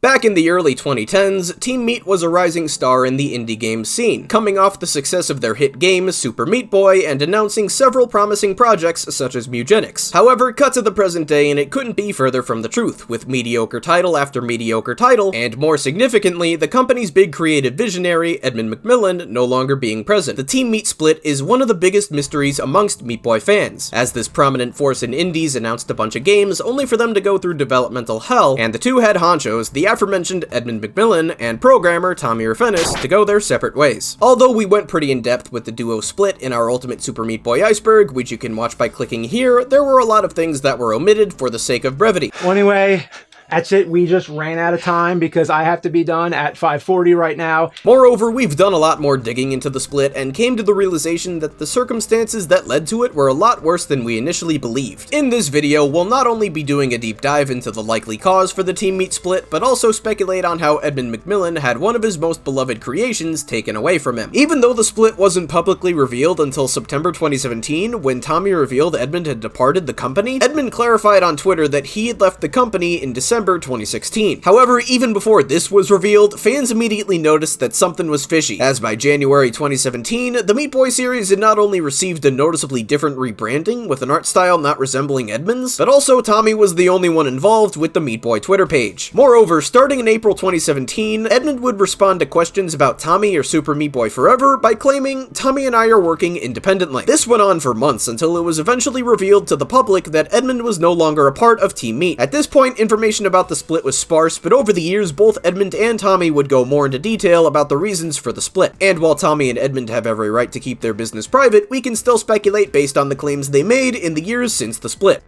Back in the early 2010s, Team Meat was a rising star in the indie game scene, coming off the success of their hit game Super Meat Boy and announcing several promising projects such as Mewgenics. However, cut to the present day and it couldn't be further from the truth, with mediocre title after mediocre title, and more significantly, the company's big creative visionary, Edmund McMillen, no longer being present. The Team Meat split is one of the biggest mysteries amongst Meat Boy fans, as this prominent force in indies announced a bunch of games only for them to go through developmental hell, and the two head honchos, the aforementioned Edmund McMillen and programmer Tommy Refenes, to go their separate ways. Although we went pretty in-depth with the duo split in our Ultimate Super Meat Boy Iceberg, which you can watch by clicking here, there were a lot of things that were omitted for the sake of brevity. Well, anyway, that's it. We just ran out of time because I have to be done at 5:40 right now. Moreover, we've done a lot more digging into the split and came to the realization that the circumstances that led to it were a lot worse than we initially believed. In this video, we'll not only be doing a deep dive into the likely cause for the Team Meat split, but also speculate on how Edmund McMillen had one of his most beloved creations taken away from him. Even though the split wasn't publicly revealed until September 2017, when Tommy revealed Edmund had departed the company, Edmund clarified on Twitter that he had left the company in December 2016. However, even before this was revealed, fans immediately noticed that something was fishy, as by January 2017, the Meat Boy series had not only received a noticeably different rebranding with an art style not resembling Edmund's, but also Tommy was the only one involved with the Meat Boy Twitter page. Moreover, starting in April 2017, Edmund would respond to questions about Tommy or Super Meat Boy Forever by claiming, "Tommy and I are working independently." This went on for months until it was eventually revealed to the public that Edmund was no longer a part of Team Meat. At this point, information about the split was sparse, but over the years, both Edmund and Tommy would go more into detail about the reasons for the split. And while Tommy and Edmund have every right to keep their business private, we can still speculate based on the claims they made in the years since the split.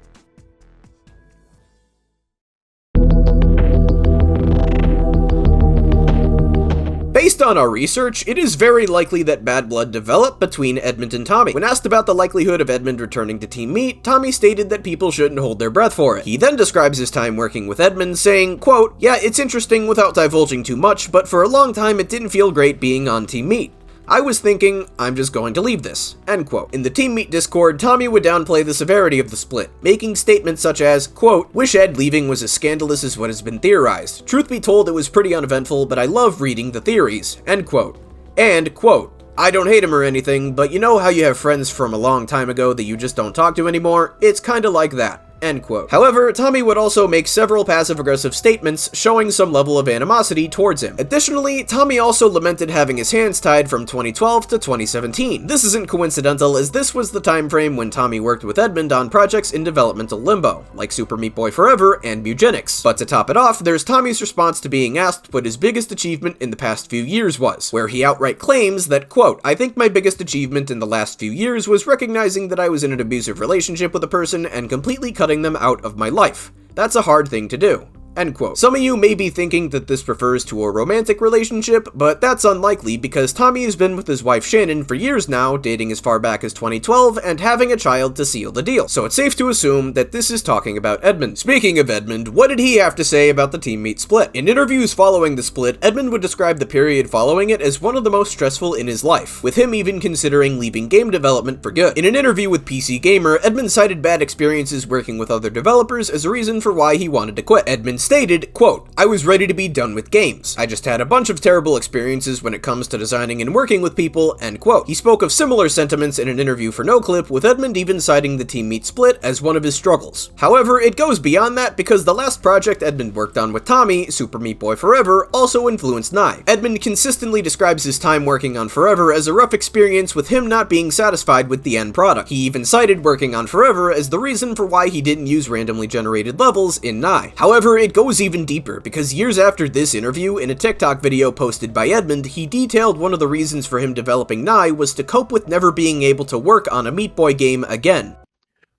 Based on our research, it is very likely that bad blood developed between Edmund and Tommy. When asked about the likelihood of Edmund returning to Team Meat, Tommy stated that people shouldn't hold their breath for it. He then describes his time working with Edmund, saying, quote, "Yeah, it's interesting without divulging too much, but for a long time it didn't feel great being on Team Meat. I was thinking, I'm just going to leave this." End quote. In the Team Meat Discord, Tommy would downplay the severity of the split, making statements such as, quote, "Wish Ed leaving was as scandalous as what has been theorized. Truth be told, it was pretty uneventful, but I love reading the theories." End quote. And, quote, "I don't hate him or anything, but you know how you have friends from a long time ago that you just don't talk to anymore? It's kinda like that." End quote. However, Tommy would also make several passive-aggressive statements showing some level of animosity towards him. Additionally, Tommy also lamented having his hands tied from 2012 to 2017. This isn't coincidental, as this was the time frame when Tommy worked with Edmund on projects in developmental limbo, like Super Meat Boy Forever and Mewgenics. But to top it off, there's Tommy's response to being asked what his biggest achievement in the past few years was, where he outright claims that, quote, "I think my biggest achievement in the last few years was recognizing that I was in an abusive relationship with a person and completely cutting them out of my life. That's a hard thing to do." End quote. Some of you may be thinking that this refers to a romantic relationship, but that's unlikely because Tommy has been with his wife Shannon for years now, dating as far back as 2012 and having a child to seal the deal. So it's safe to assume that this is talking about Edmund. Speaking of Edmund, what did he have to say about the Team Meat split? In interviews following the split, Edmund would describe the period following it as one of the most stressful in his life, with him even considering leaving game development for good. In an interview with PC Gamer, Edmund cited bad experiences working with other developers as a reason for why he wanted to quit. Edmund stated, quote, "I was ready to be done with games. I just had a bunch of terrible experiences when it comes to designing and working with people," end quote. He spoke of similar sentiments in an interview for NoClip, with Edmund even citing the Team Meat split as one of his struggles. However, it goes beyond that because the last project Edmund worked on with Tommy, Super Meat Boy Forever, also influenced Nui. Edmund consistently describes his time working on Forever as a rough experience, with him not being satisfied with the end product. He even cited working on Forever as the reason for why he didn't use randomly generated levels in Nui. However, it goes even deeper, because years after this interview, in a TikTok video posted by Edmund, he detailed one of the reasons for him developing Nui was to cope with never being able to work on a Meat Boy game again.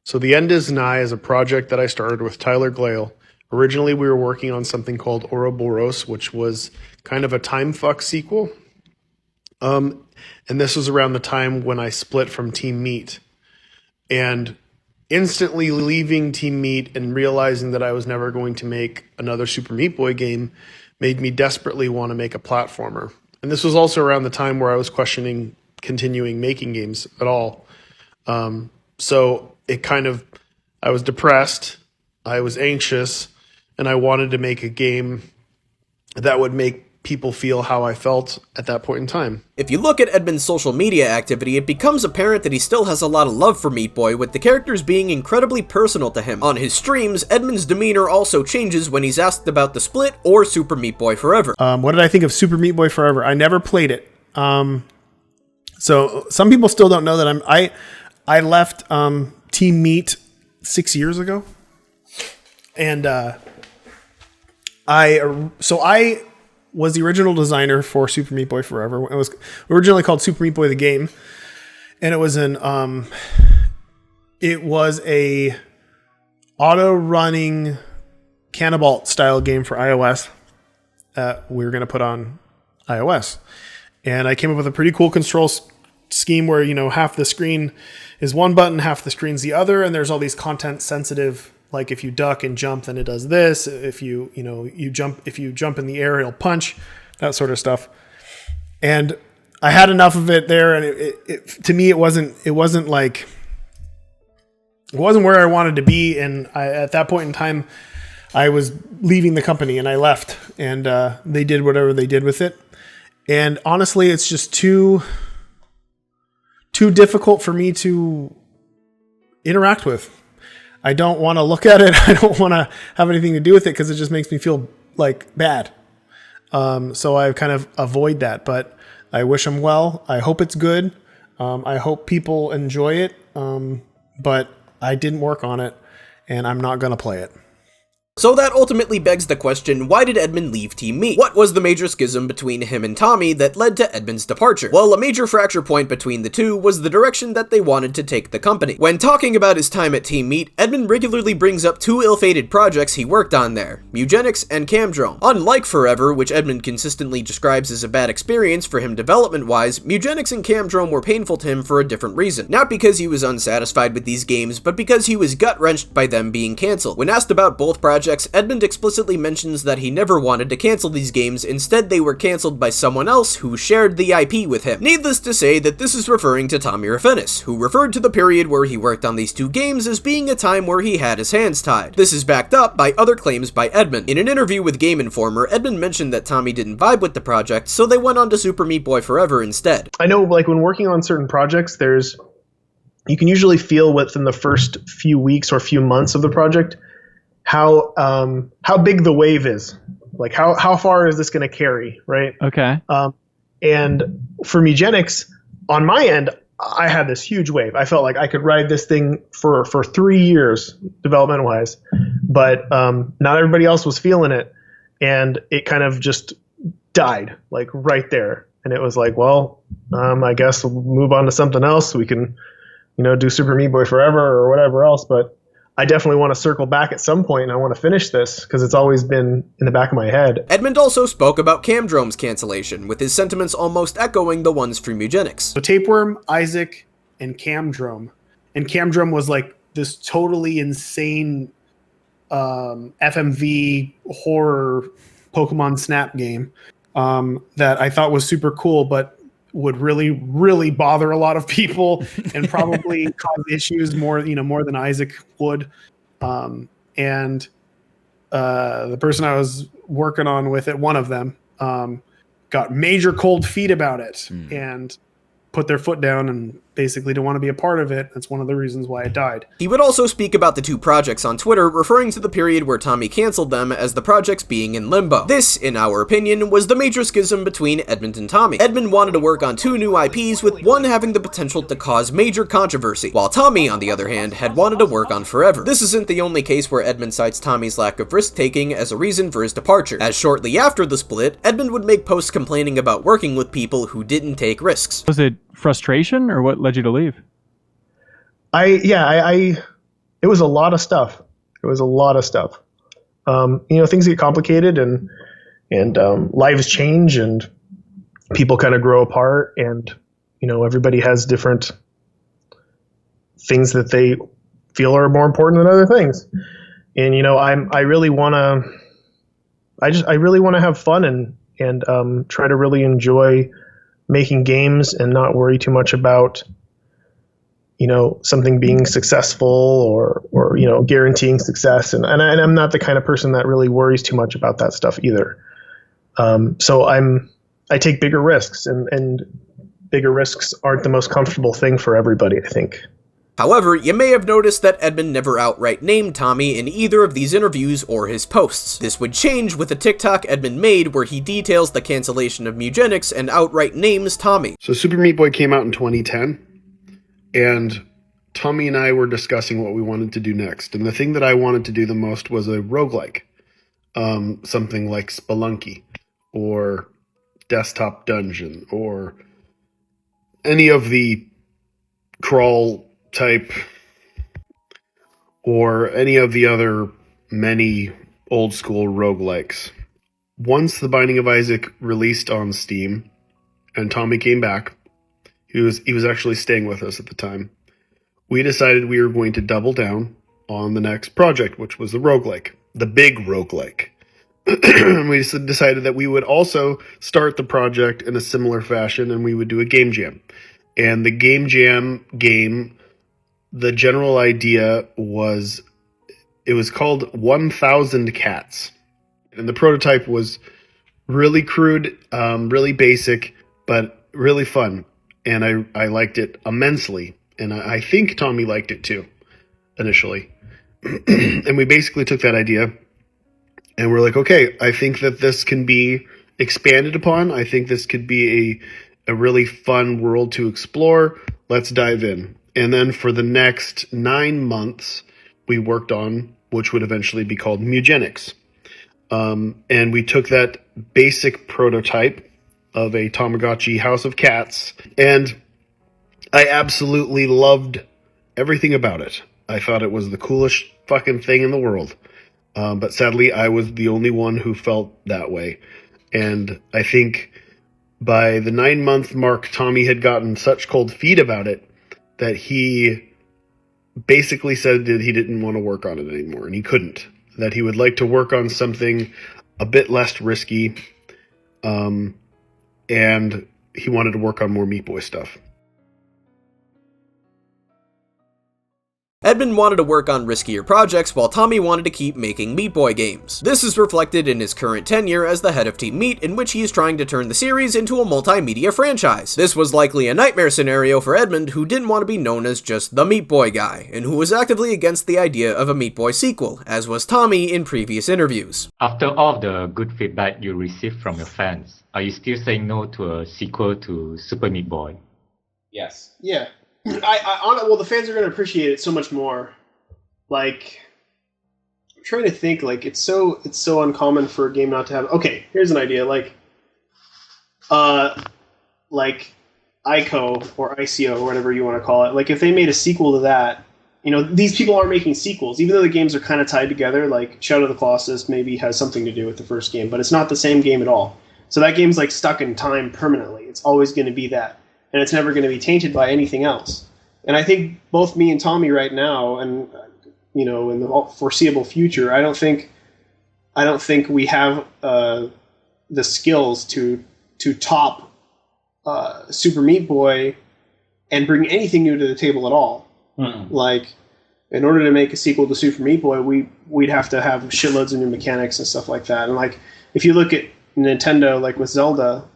So The End is Nigh is a project that I started with Tyler Glale. Originally, we were working on something called Ouroboros, which was kind of a time fuck sequel. And this was around the time when I split from Team Meat. And instantly leaving Team Meat and realizing that I was never going to make another Super Meat Boy game made me desperately want to make a platformer. And this was also around the time where I was questioning continuing making games at all. So it kind of, I was depressed, I was anxious, and I wanted to make a game that would make people feel how I felt at that point in time. If you look at Edmund's social media activity, it becomes apparent that he still has a lot of love for Meat Boy, with the characters being incredibly personal to him. On his streams, Edmund's demeanor also changes when he's asked about the split or Super Meat Boy Forever. What did I think of Super Meat Boy Forever? I never played it. So some people still don't know that I left Team Meat 6 years ago. And I was the original designer for Super Meat Boy Forever. It was originally called Super Meat Boy the Game, and it was a auto-running Cannibalt style game for iOS that we were going to put on iOS. And I came up with a pretty cool control scheme where, half the screen is one button, half the screen's the other, and there's all these content sensitive. Like if you duck and jump, then it does this. If you jump in the air, it'll punch, that sort of stuff. And I had enough of it there, and it to me it wasn't where I wanted to be. And at that point in time, I was leaving the company, and I left, and they did whatever they did with it. And honestly, it's just too difficult for me to interact with. I don't want to look at it. I don't want to have anything to do with it because it just makes me feel like bad. So I kind of avoid that, but I wish him well. I hope it's good. I hope people enjoy it. But I didn't work on it, and I'm not going to play it. So that ultimately begs the question, why did Edmund leave Team Meat? What was the major schism between him and Tommy that led to Edmund's departure? Well, a major fracture point between the two was the direction that they wanted to take the company. When talking about his time at Team Meat, Edmund regularly brings up two ill-fated projects he worked on there, Mewgenics and Camdrome. Unlike Forever, which Edmund consistently describes as a bad experience for him development-wise, Mewgenics and Camdrome were painful to him for a different reason. Not because he was unsatisfied with these games, but because he was gut-wrenched by them being cancelled. When asked about both projects, Edmund explicitly mentions that he never wanted to cancel these games, instead they were cancelled by someone else who shared the IP with him. Needless to say that this is referring to Tommy Refenes, who referred to the period where he worked on these two games as being a time where he had his hands tied. This is backed up by other claims by Edmund. In an interview with Game Informer, Edmund mentioned that Tommy didn't vibe with the project, so they went on to Super Meat Boy Forever instead. I know, when working on certain projects, you can usually feel within the first few weeks or few months of the project how big the wave is, like how far is this going to carry, right? Okay. And for Mewgenics, on my end, I had this huge wave. I felt like I could ride this thing for 3 years, development wise, but not everybody else was feeling it, and it kind of just died like right there. And it was like, well, I guess we'll move on to something else. We can, do Super Meat Boy Forever or whatever else, but I definitely want to circle back at some point, and I want to finish this because it's always been in the back of my head. Edmund also spoke about Camdrome's cancellation, with his sentiments almost echoing the ones from Mewgenics. So Tapeworm, Isaac, and Camdrome. And Camdrome was like this totally insane FMV horror Pokemon Snap game that I thought was super cool, but would really, really bother a lot of people and probably cause issues more than Isaac would. And the person I was working on with it, one of them, got major cold feet about it and put their foot down and basically don't want to be a part of it. That's one of the reasons why it died. He would also speak about the two projects on Twitter, referring to the period where Tommy canceled them as the projects being in limbo. This, in our opinion, was the major schism between Edmund and Tommy. Edmund wanted to work on two new IPs, with one having the potential to cause major controversy, while Tommy, on the other hand, had wanted to work on Forever. This isn't the only case where Edmund cites Tommy's lack of risk-taking as a reason for his departure, as shortly after the split, Edmund would make posts complaining about working with people who didn't take risks. Was it frustration, or what led you to leave? It was a lot of stuff. Things get complicated and lives change and people kind of grow apart, and everybody has different things that they feel are more important than other things. And I really want to have fun and try to really enjoy making games and not worry too much about something being successful or guaranteeing success, and I'm not the kind of person that really worries too much about that stuff either. So I take bigger risks, and bigger risks aren't the most comfortable thing for everybody, I think. However, you may have noticed that Edmund never outright named Tommy in either of these interviews or his posts. This would change with a TikTok Edmund made where he details the cancellation of Mewgenics and outright names Tommy. So Super Meat Boy came out in 2010, and Tommy and I were discussing what we wanted to do next. And the thing that I wanted to do the most was a roguelike, something like Spelunky or Desktop Dungeon or any of the crawl type or any of the other many old school roguelikes. Once The Binding of Isaac released on Steam and Tommy came back, he was actually staying with us at the time, we decided we were going to double down on the next project, which was the roguelike, the big roguelike. We decided that we would also start the project in a similar fashion, and we would do a game jam. And the game jam game, the general idea was, it was called 1,000 Cats. And the prototype was really crude, really basic, but really fun. And I liked it immensely. And I think Tommy liked it too, initially. And we basically took that idea and we're like, okay, I think that this can be expanded upon. I think this could be a really fun world to explore. Let's dive in. And then for the next 9 months, we worked on, which would eventually be called Mewgenics. And we took that basic prototype of a Tamagotchi house of cats, and I absolutely loved everything about it. I thought it was the coolest fucking thing in the world. But sadly, I was the only one who felt that way. And I think by the 9-month mark, Tommy had gotten such cold feet about it that he basically said that he didn't want to work on it anymore, and he couldn't. That he would like to work on something a bit less risky, and he wanted to work on more Meat Boy stuff. Edmund wanted to work on riskier projects while Tommy wanted to keep making Meat Boy games. This is reflected in his current tenure as the head of Team Meat, in which he is trying to turn the series into a multimedia franchise. This was likely a nightmare scenario for Edmund, who didn't want to be known as just the Meat Boy guy, and who was actively against the idea of a Meat Boy sequel, as was Tommy in previous interviews. After all the good feedback you received from your fans, are you still saying no to a sequel to Super Meat Boy? Yes. Yeah. Well, the fans are going to appreciate it so much more. Like, I'm trying to think. Like, it's so uncommon for a game not to have. Okay, here's an idea. Like ICO or ICO or whatever you want to call it. Like, if they made a sequel to that, you know, these people aren't making sequels, even though the games are kind of tied together. Like, Shadow of the Colossus maybe has something to do with the first game, but it's not the same game at all. So that game's like stuck in time permanently. It's always going to be that. And it's never going to be tainted by anything else. And I think both me and Tommy right now, and you know, in the foreseeable future, I don't think we have the skills to top Super Meat Boy and bring anything new to the table at all. Mm-hmm. Like, in order to make a sequel to Super Meat Boy, we'd have to have shitloads of new mechanics and stuff like that. And like, if you look at Nintendo, like with Zelda,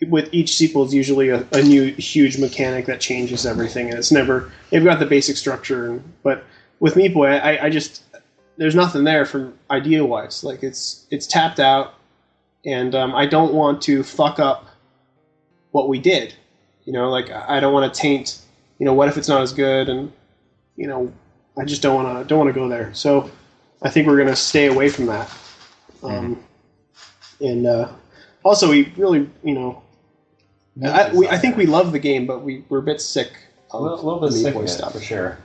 with each sequel is usually a new huge mechanic that changes everything, and it's never, they've got the basic structure, but with Meat Boy, I just, there's nothing there from idea wise. Like, it's tapped out, and I don't want to fuck up what we did. You know, like, I don't want to taint, you know, what if it's not as good, and you know, I just don't want to go there. So I think we're gonna stay away from that. And also, we really, you know, I think we love the game, but we're a bit sick of a little bit the sick Meat Boy of it, stuff. for sure.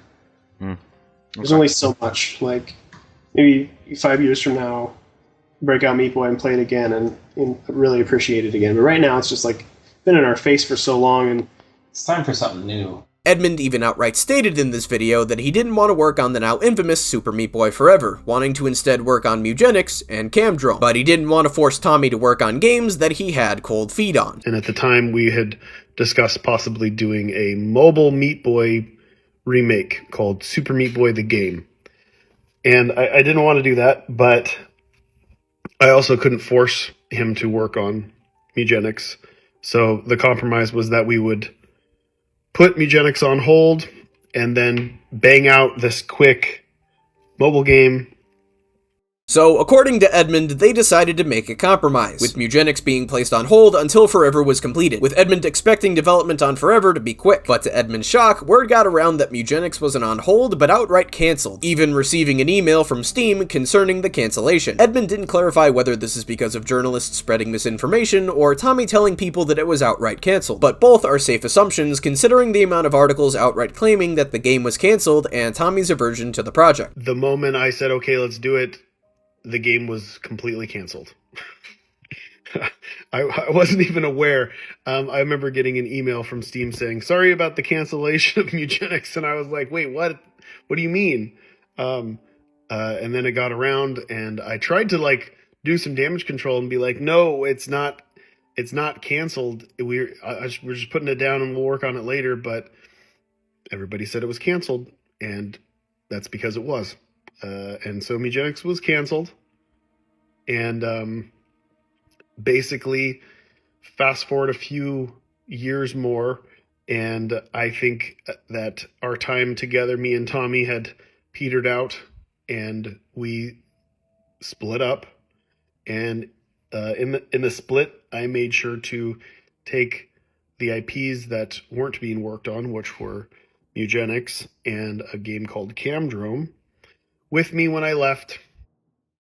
There's only so much. Like, maybe 5 years from now, break out Meat Boy and play it again and really appreciate it again. But right now, it's just like been in our face for so long, and it's time for something new. Edmund even outright stated in this video that he didn't want to work on the now infamous Super Meat Boy forever, wanting to instead work on Mewgenics and Camdrome, but he didn't want to force Tommy to work on games that he had cold feet on. And at the time, we had discussed possibly doing a mobile Meat Boy remake called Super Meat Boy the Game. And I didn't want to do that, but I also couldn't force him to work on Mewgenics. So the compromise was that we would put Mewgenics on hold and then bang out this quick mobile game. So, according to Edmund, they decided to make a compromise, with Mewgenics being placed on hold until Forever was completed, with Edmund expecting development on Forever to be quick. But to Edmund's shock, word got around that Mewgenics wasn't on hold, but outright cancelled, even receiving an email from Steam concerning the cancellation. Edmund didn't clarify whether this is because of journalists spreading misinformation, or Tommy telling people that it was outright cancelled, but both are safe assumptions considering the amount of articles outright claiming that the game was cancelled and Tommy's aversion to the project. The moment I said, okay, let's do it, the game was completely canceled. I wasn't even aware. I remember getting an email from Steam saying, sorry about the cancellation of Mewgenics. And I was like, wait, what? What do you mean? And then it got around and I tried to do some damage control and be like, no, it's not canceled. We're just putting it down and we'll work on it later. But everybody said it was canceled, and that's because it was. And so Mewgenics was canceled, and basically fast forward a few years more, and I think that our time together, me and Tommy, had petered out, and we split up. And in the split, I made sure to take the IPs that weren't being worked on, which were Mewgenics and a game called Camdrome, with me when I left.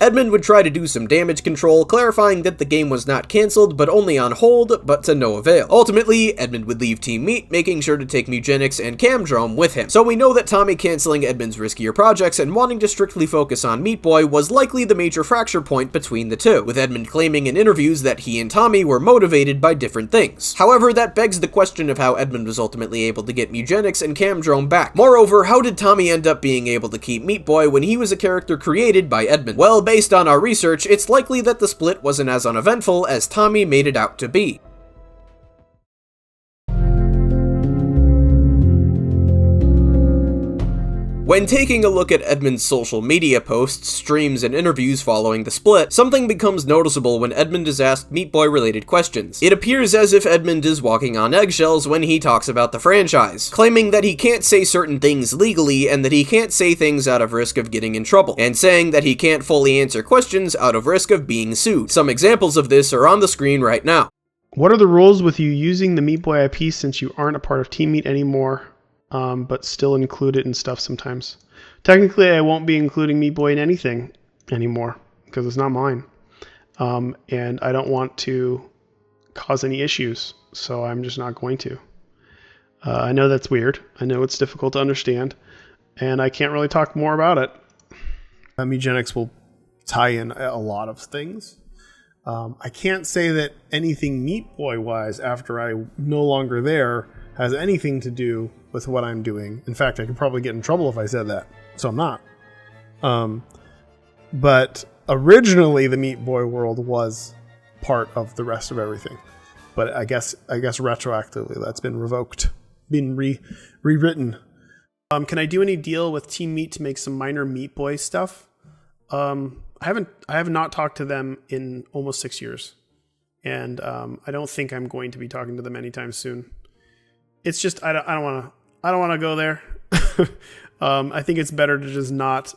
Edmund would try to do some damage control, clarifying that the game was not cancelled, but only on hold, but to no avail. Ultimately, Edmund would leave Team Meat, making sure to take Mewgenics and Camdrome with him. So we know that Tommy cancelling Edmund's riskier projects and wanting to strictly focus on Meat Boy was likely the major fracture point between the two, with Edmund claiming in interviews that he and Tommy were motivated by different things. However, that begs the question of how Edmund was ultimately able to get Mewgenics and Camdrome back. Moreover, how did Tommy end up being able to keep Meat Boy when he was a character created by Edmund? Well, based on our research, it's likely that the split wasn't as uneventful as Tommy made it out to be. When taking a look at Edmund's social media posts, streams, and interviews following the split, something becomes noticeable when Edmund is asked Meat Boy related questions. It appears as if Edmund is walking on eggshells when he talks about the franchise, claiming that he can't say certain things legally and that he can't say things out of risk of getting in trouble, and saying that he can't fully answer questions out of risk of being sued. Some examples of this are on the screen right now. What are the rules with you using the Meat Boy IP since you aren't a part of Team Meat anymore? But still include it in stuff sometimes. Technically, I won't be including Meat Boy in anything anymore because it's not mine. And I don't want to cause any issues, so I'm just not going to. I know that's weird. I know it's difficult to understand, and I can't really talk more about it. Mewgenics will tie in a lot of things. I can't say that anything Meat Boy-wise after I'm no longer there has anything to do with what I'm doing. In fact, I could probably get in trouble if I said that, so I'm not. But originally, the Meat Boy world was part of the rest of everything. But I guess retroactively, that's been revoked, been rewritten. Can I do any deal with Team Meat to make some minor Meat Boy stuff? I have not talked to them in almost 6 years, and I don't think I'm going to be talking to them anytime soon. It's just I don't want to go there. I think it's better to just not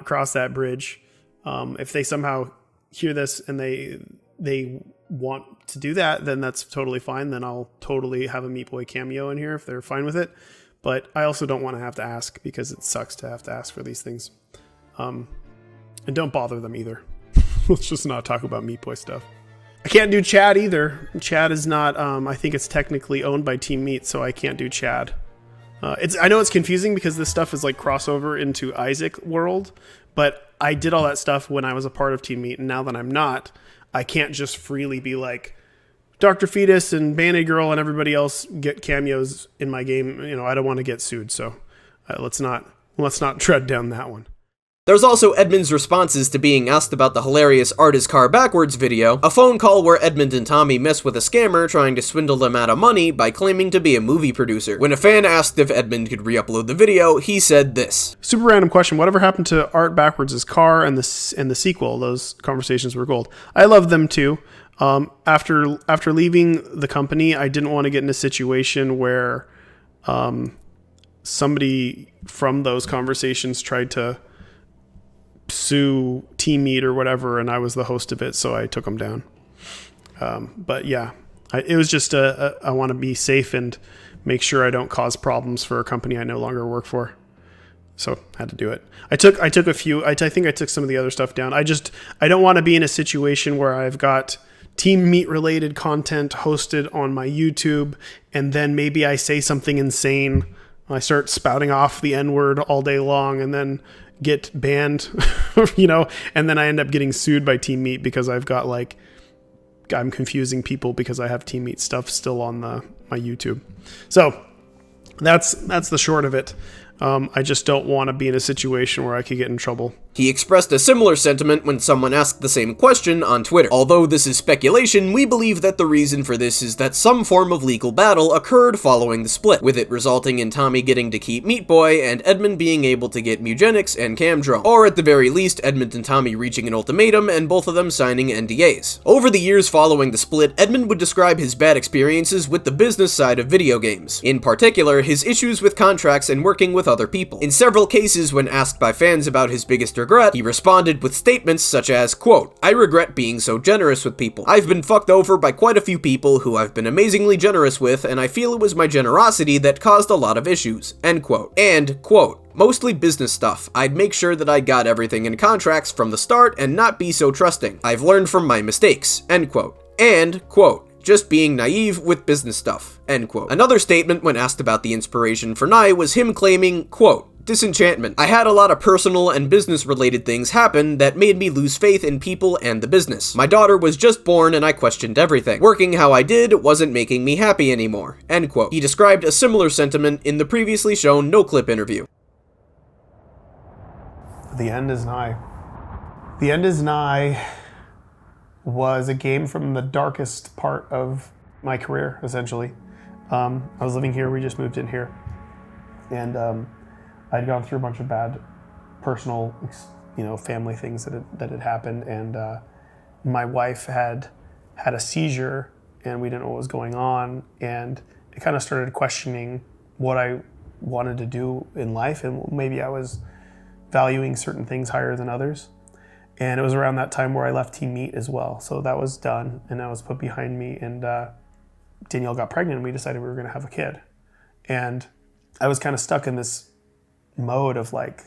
cross that bridge. If they somehow hear this and they want to do that, then that's totally fine. Then I'll totally have a Meat Boy cameo in here if they're fine with it. But I also don't want to have to ask because it sucks to have to ask for these things. And don't bother them either. Let's just not talk about Meat Boy stuff. I can't do Chad either. Chad is not, I think it's technically owned by Team Meat, so I can't do Chad. I know it's confusing because this stuff is like crossover into Isaac world, but I did all that stuff when I was a part of Team Meat, and now that I'm not, I can't just freely be like, Dr. Fetus and Band-Aid Girl and everybody else get cameos in my game. You know, I don't want to get sued, so let's not tread down that one. There's also Edmund's responses to being asked about the hilarious Art is Car Backwards video, a phone call where Edmund and Tommy mess with a scammer trying to swindle them out of money by claiming to be a movie producer. When a fan asked if Edmund could re-upload the video, he said this. Super random question. Whatever happened to Art Backwards' Car and the sequel? Those conversations were gold. I love them too. After leaving the company, I didn't want to get in a situation where somebody from those conversations tried to sue Team Meat or whatever, and I was the host of it, so I took them down. But yeah, it was just I want to be safe and make sure I don't cause problems for a company I no longer work for. So I had to do it. I took a few. I think I took some of the other stuff down. I don't want to be in a situation where I've got Team Meat related content hosted on my YouTube, and then maybe I say something insane. I start spouting off the N-word all day long, and then get banned, and then I end up getting sued by Team Meat because I'm confusing people because I have Team Meat stuff still on my YouTube. So that's the short of it. I just don't want to be in a situation where I could get in trouble. He expressed a similar sentiment when someone asked the same question on Twitter. Although this is speculation, we believe that the reason for this is that some form of legal battle occurred following the split, with it resulting in Tommy getting to keep Meat Boy and Edmund being able to get Mewgenics and Camdrone. Or at the very least, Edmund and Tommy reaching an ultimatum and both of them signing NDAs. Over the years following the split, Edmund would describe his bad experiences with the business side of video games. In particular, his issues with contracts and working with other people. In several cases, when asked by fans about his biggest regret, he responded with statements such as, quote, "I regret being so generous with people. I've been fucked over by quite a few people who I've been amazingly generous with, and I feel it was my generosity that caused a lot of issues," end quote. And, quote, "Mostly business stuff. I'd make sure that I got everything in contracts from the start and not be so trusting. I've learned from my mistakes," end quote. And, quote, "Just being naive with business stuff," end quote. Another statement when asked about the inspiration for Nai was him claiming, quote, "Disenchantment. I had a lot of personal and business-related things happen that made me lose faith in people and the business. My daughter was just born and I questioned everything. Working how I did wasn't making me happy anymore," end quote. He described a similar sentiment in the previously shown no-clip interview. The End is Nigh. The End is Nigh was a game from the darkest part of my career, essentially. I was living here, we just moved in here. And I'd gone through a bunch of bad personal, family things that had happened. And my wife had a seizure and we didn't know what was going on. And it kind of started questioning what I wanted to do in life. And maybe I was valuing certain things higher than others. And it was around that time where I left Team Meat as well. So that was done and that was put behind me. And Danielle got pregnant and we decided we were going to have a kid. And I was kind of stuck in this mode of like,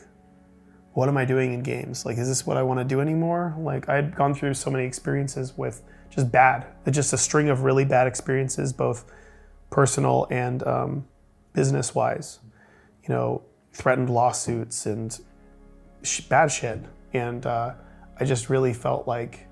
what am I doing in games? Like, is this what I want to do anymore? Like, I'd gone through so many experiences with just a string of really bad experiences, both personal and business-wise. Threatened lawsuits and bad shit. And I just really felt like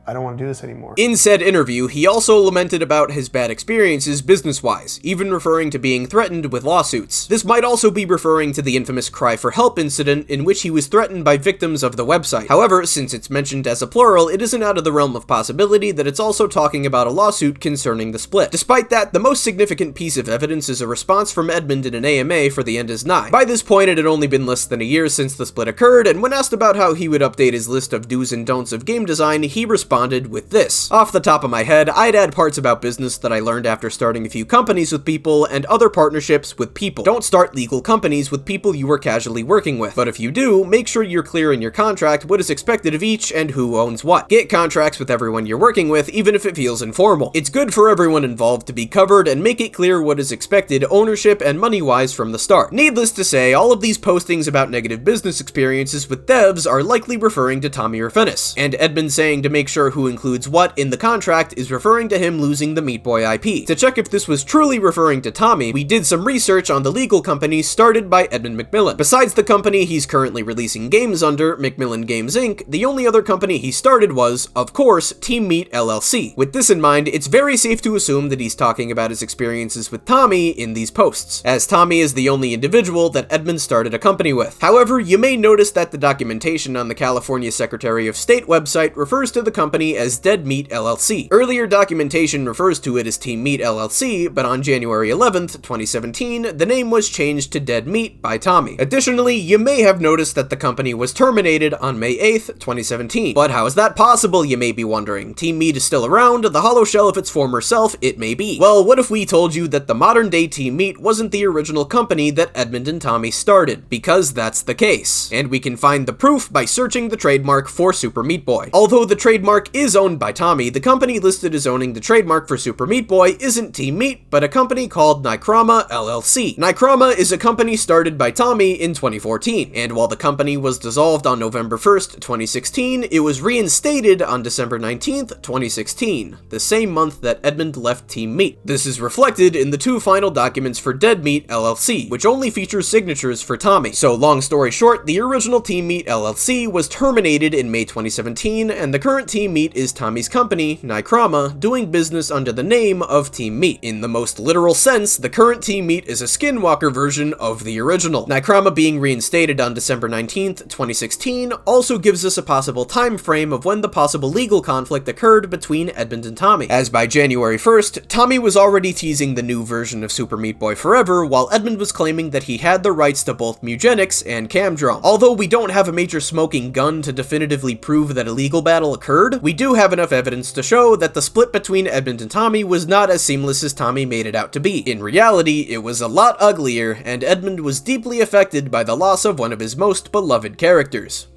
I don't want to do this anymore. In said interview, he also lamented about his bad experiences business-wise, even referring to being threatened with lawsuits. This might also be referring to the infamous Cry for Help incident in which he was threatened by victims of the website. However, since it's mentioned as a plural, it isn't out of the realm of possibility that it's also talking about a lawsuit concerning the split. Despite that, the most significant piece of evidence is a response from Edmund in an AMA for The End is Nigh. By this point, it had only been less than a year since the split occurred, and when asked about how he would update his list of do's and don'ts of game design, he responded with this. "Off the top of my head, I'd add parts about business that I learned after starting a few companies with people and other partnerships with people. Don't start legal companies with people you are casually working with. But if you do, make sure you're clear in your contract what is expected of each and who owns what. Get contracts with everyone you're working with, even if it feels informal. It's good for everyone involved to be covered and make it clear what is expected ownership and money-wise from the start." Needless to say, all of these postings about negative business experiences with devs are likely referring to Tommy Refenes, and Edmund saying to make sure who includes what in the contract is referring to him losing the Meat Boy IP. To check if this was truly referring to Tommy, we did some research on the legal company started by Edmund McMillen. Besides the company he's currently releasing games under, McMillen Games Inc., the only other company he started was, of course, Team Meat LLC. With this in mind, it's very safe to assume that he's talking about his experiences with Tommy in these posts, as Tommy is the only individual that Edmund started a company with. However, you may notice that the documentation on the California Secretary of State website refers to the company company as Dead Meat LLC. Earlier documentation refers to it as Team Meat LLC, but on January 11th, 2017, the name was changed to Dead Meat by Tommy. Additionally, you may have noticed that the company was terminated on May 8th, 2017. But how is that possible, you may be wondering? Team Meat is still around, the hollow shell of its former self, it may be. Well, what if we told you that the modern day Team Meat wasn't the original company that Edmund and Tommy started? Because that's the case. And we can find the proof by searching the trademark for Super Meat Boy. Although the trademark is owned by Tommy, the company listed as owning the trademark for Super Meat Boy isn't Team Meat, but a company called Nicrama LLC. Nicrama is a company started by Tommy in 2014, and while the company was dissolved on November 1st, 2016, it was reinstated on December 19th, 2016, the same month that Edmund left Team Meat. This is reflected in the two final documents for Dead Meat LLC, which only features signatures for Tommy. So long story short, the original Team Meat LLC was terminated in May 2017, and the current Team Meat is Tommy's company, Nicrama, doing business under the name of Team Meat. In the most literal sense, the current Team Meat is a skinwalker version of the original. Nicrama being reinstated on December 19th, 2016 also gives us a possible time frame of when the possible legal conflict occurred between Edmund and Tommy, as by January 1st, Tommy was already teasing the new version of Super Meat Boy Forever, while Edmund was claiming that he had the rights to both Mewgenics and Camdrum. Although we don't have a major smoking gun to definitively prove that a legal battle occurred, we do have enough evidence to show that the split between Edmund and Tommy was not as seamless as Tommy made it out to be. In reality, it was a lot uglier, and Edmund was deeply affected by the loss of one of his most beloved characters.